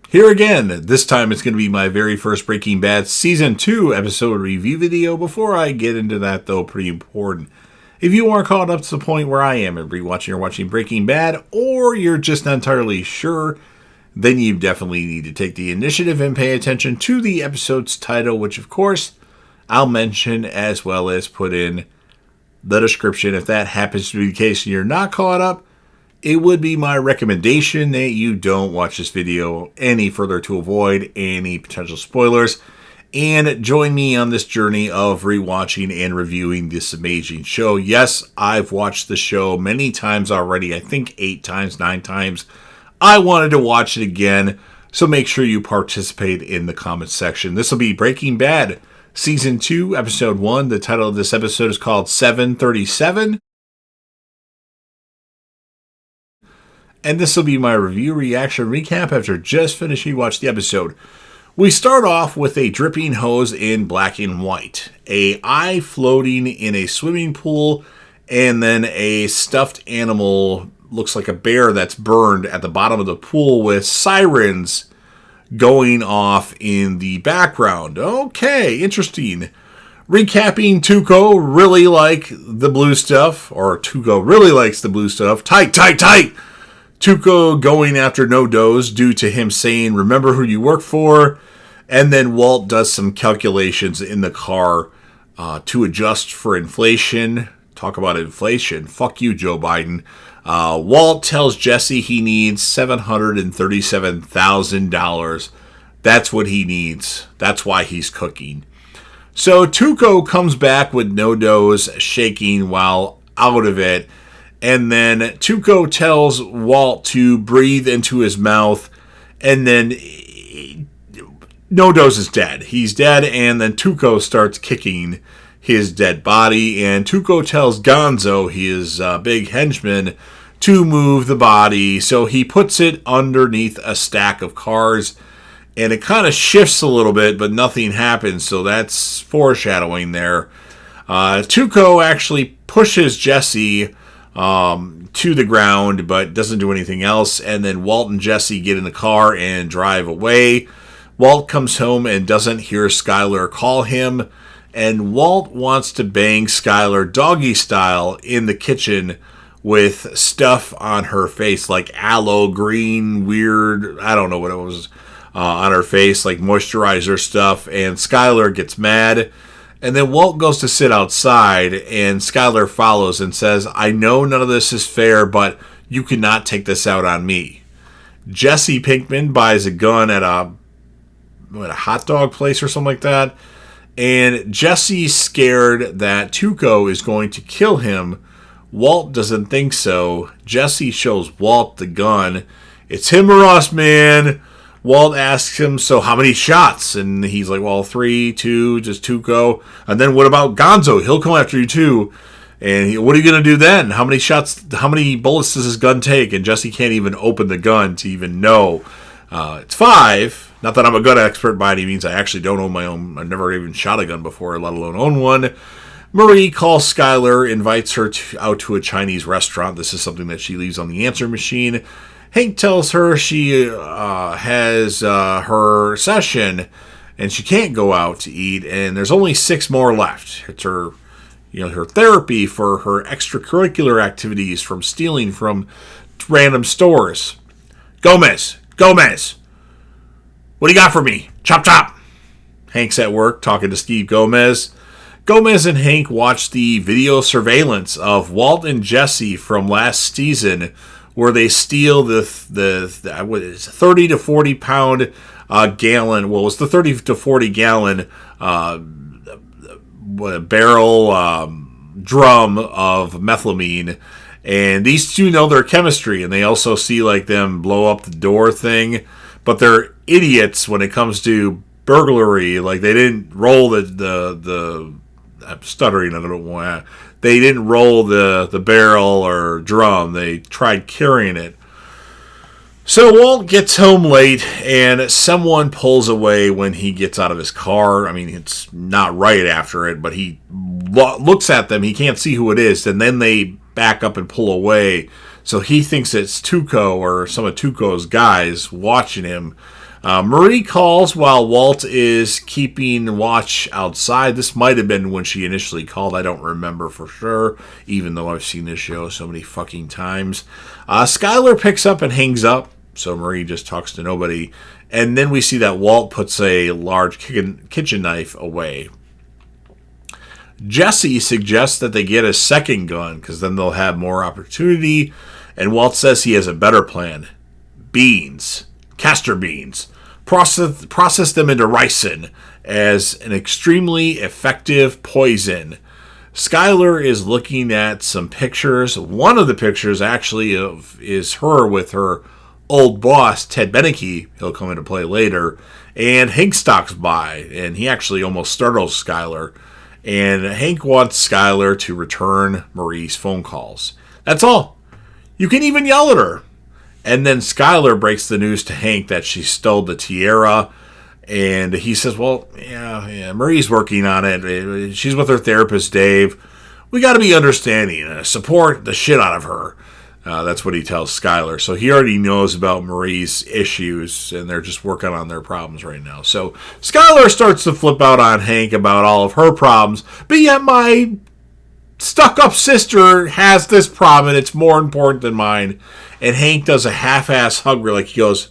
Here again, this time it's going to be my very first Breaking Bad Season 2 episode review video. Before I get into that, though, pretty important. If you are caught up to the point where I am and rewatching or watching Breaking Bad, or you're just not entirely sure, then you definitely need to take the initiative and pay attention to the episode's title, which, of course, I'll mention as well as put in the description. If that happens to be the case and you're not caught up, it would be my recommendation that you don't watch this video any further to avoid any potential spoilers, and join me on this journey of rewatching and reviewing this amazing show. Yes, I've watched the show many times already. I think 8 times, 9 times. I wanted to watch it again, so make sure you participate in the comments section. This will be Breaking Bad Season 2, Episode 1. The title of this episode is called 737. And this will be my review, reaction, recap after just finishing watching the episode. We start off with a dripping hose in black and white, a eye floating in a swimming pool, and then a stuffed animal, looks like a bear that's burned at the bottom of the pool with sirens going off in the background. Okay, interesting. Recapping, Tuco really like the blue stuff, or Tuco really likes the blue stuff. Tight, tight, tight! Tuco going after NoDoz due to him saying, remember who you work for. And then Walt does some calculations in the car to adjust for inflation. Talk about inflation. Fuck you, Joe Biden. Walt tells Jesse he needs $737,000. That's what he needs. That's why he's cooking. So Tuco comes back with NoDoz shaking while out of it. And then Tuco tells Walt to breathe into his mouth, and then NoDoz is dead. He's dead, and then Tuco starts kicking his dead body, and Tuco tells Gonzo, his big henchman, to move the body. So he puts it underneath a stack of cars, and it kind of shifts a little bit, but nothing happens, so that's foreshadowing there. Tuco actually pushes Jesse to the ground, but doesn't do anything else. And then Walt and Jesse get in the car and drive away. Walt comes home and doesn't hear Skyler call him. And Walt wants to bang Skyler doggy style in the kitchen with stuff on her face, like aloe green, weird, I don't know what it was, on her face, like moisturizer stuff. And Skyler gets mad. And then Walt goes to sit outside, and Skyler follows and says, I know none of this is fair, but you cannot take this out on me. Jesse Pinkman buys a gun at a hot dog place or something like that, and Jesse's scared that Tuco is going to kill him. Walt doesn't think so. Jesse shows Walt the gun. It's him or us, man. Walt asks him, so how many shots? And he's like, well, 3, 2, just Tuco. And then what about Gonzo? He'll come after you too. And what are you going to do then? How many shots, how many bullets does his gun take? And Jesse can't even open the gun to even know. It's 5. Not that I'm a gun expert by any means. I actually don't own my own. I've never even shot a gun before, let alone own one. Marie calls Skyler, invites her out to a Chinese restaurant. This is something that she leaves on the answer machine. Hank tells her she has her session and she can't go out to eat, and there's only 6 more left. It's her, her therapy for her extracurricular activities from stealing from random stores. Gomez, what do you got for me? Chop, chop. Hank's at work talking to Steve Gomez. Gomez and Hank watch the video surveillance of Walt and Jesse from last season, where they steal the 30 to 40 pound gallon. Well, it was the 30 to 40 gallon barrel drum of methylamine. And these two know their chemistry, and they also see like them blow up the door thing. But they're idiots when it comes to burglary. Like they didn't roll the I'm stuttering. I don't know why. They didn't roll the barrel or drum. They tried carrying it. So Walt gets home late, and someone pulls away when he gets out of his car. I mean, it's not right after it, but he looks at them. He can't see who it is, and then they back up and pull away. So he thinks it's Tuco or some of Tuco's guys watching him. Marie calls while Walt is keeping watch outside. This might have been when she initially called. I don't remember for sure, even though I've seen this show so many fucking times. Skyler picks up and hangs up, so Marie just talks to nobody. And then we see that Walt puts a large kitchen knife away. Jesse suggests that they get a second gun, because then they'll have more opportunity. And Walt says he has a better plan. Beans. Castor beans. Process them into ricin as an extremely effective poison. Skyler is looking at some pictures. One of the pictures actually is her with her old boss, Ted Beneke. He'll come into play later. And Hank stalks by, and he actually almost startles Skyler. And Hank wants Skyler to return Marie's phone calls. That's all. You can even yell at her. And then Skyler breaks the news to Hank that she stole the tiara. And he says, well, yeah, Marie's working on it. She's with her therapist, Dave. We got to be understanding. Support the shit out of her. That's what he tells Skyler. So he already knows about Marie's issues, and they're just working on their problems right now. So Skyler starts to flip out on Hank about all of her problems. But yet my stuck-up sister has this problem, and it's more important than mine. And Hank does a half-ass hug where he goes,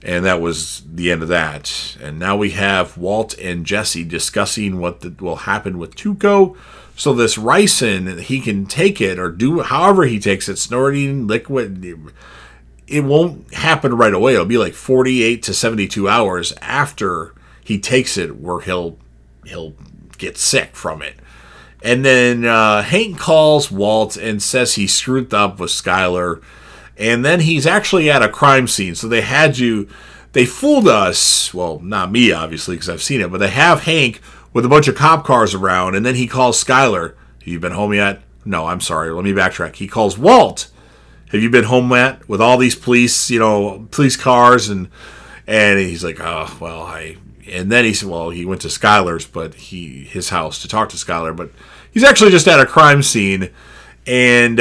and that was the end of that. And now we have Walt and Jesse discussing what will happen with Tuco. So this ricin, he can take it or do however he takes it, snorting, liquid. It won't happen right away. It'll be like 48 to 72 hours after he takes it where he'll get sick from it. And then Hank calls Walt and says he screwed up with Skyler. And then he's actually at a crime scene. So they fooled us. Well, not me, obviously, because I've seen it. But they have Hank with a bunch of cop cars around. And then he calls Skyler. Have you been home yet? No, I'm sorry. Let me backtrack. He calls Walt. Have you been home yet? With all these police cars. And he's like, oh, well, And then he said, well, he went to Skyler's, his house to talk to Skyler, but he's actually just at a crime scene, and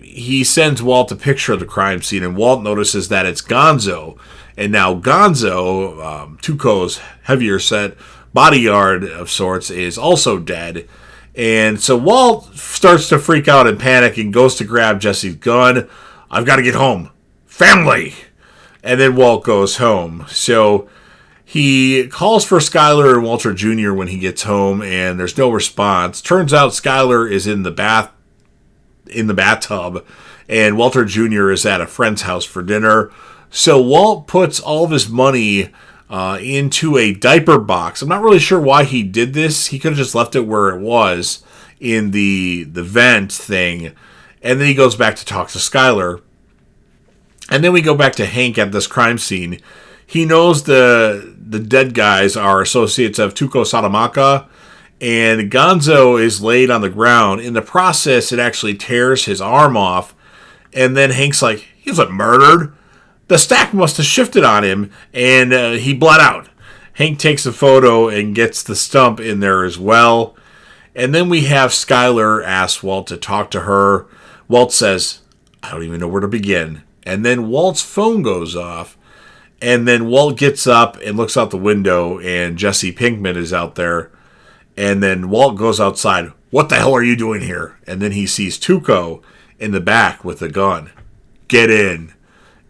he sends Walt a picture of the crime scene, and Walt notices that it's Gonzo, and now Gonzo, Tuco's heavier set bodyguard of sorts, is also dead, and so Walt starts to freak out and panic and goes to grab Jesse's gun. I've got to get home. Family! And then Walt goes home. So he calls for Skyler and Walter Jr. when he gets home, and there's no response. Turns out Skyler is in the bathtub, and Walter Jr. is at a friend's house for dinner. So Walt puts all of his money into a diaper box. I'm not really sure why he did this. He could have just left it where it was in the vent thing, and then he goes back to talk to Skyler. And then we go back to Hank at this crime scene. He knows the dead guys are associates of Tuco Salamanca, and Gonzo is laid on the ground. In the process, it actually tears his arm off, and then Hank's like, he wasn't murdered. The stack must have shifted on him, and he bled out. Hank takes a photo and gets the stump in there as well. And then we have Skyler ask Walt to talk to her. Walt says, I don't even know where to begin. And then Walt's phone goes off. And then Walt gets up and looks out the window, and Jesse Pinkman is out there. And then Walt goes outside. What the hell are you doing here? And then he sees Tuco in the back with a gun. Get in.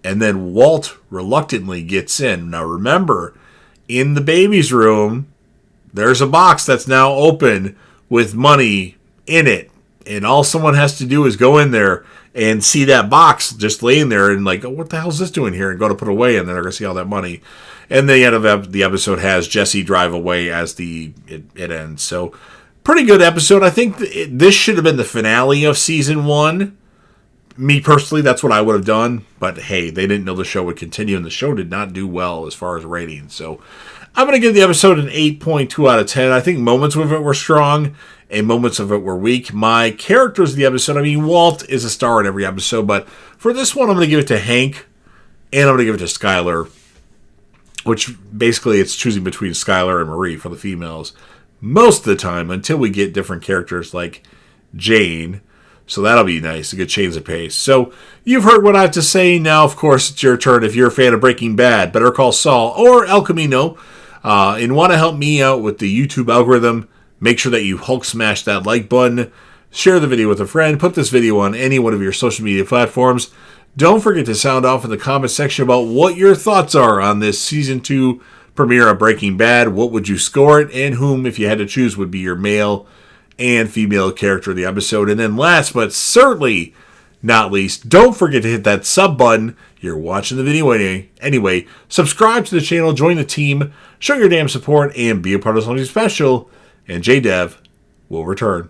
And then Walt reluctantly gets in. Now remember, in the baby's room, there's a box that's now open with money in it. And all someone has to do is go in there and see that box just laying there and like, oh, what the hell is this doing here? And go to put away, and then they're going to see all that money. And the end of the episode has Jesse drive away as it ends. So, pretty good episode. I think this should have been the finale of season 1. Me personally, that's what I would have done. But hey, they didn't know the show would continue, and the show did not do well as far as ratings. So, I'm going to give the episode an 8.2 out of 10. I think moments of it were strong, and moments of it were weak. My characters of the episode, I mean, Walt is a star in every episode, but for this one, I'm going to give it to Hank, and I'm going to give it to Skyler, which basically it's choosing between Skyler and Marie for the females most of the time, until we get different characters like Jane. So that'll be nice, a good change of pace. So you've heard what I have to say. Now, of course, it's your turn. If you're a fan of Breaking Bad, Better Call Saul, or El Camino, and want to help me out with the YouTube algorithm, make sure that you Hulk smash that like button, share the video with a friend, put this video on any one of your social media platforms. Don't forget to sound off in the comment section about what your thoughts are on this Season 2 premiere of Breaking Bad. What would you score it, and whom, if you had to choose, would be your male and female character of the episode. And then last but certainly not least, don't forget to hit that sub button. You're watching the video anyway. Subscribe to the channel, join the team, show your damn support, and be a part of something special. And JDev will return.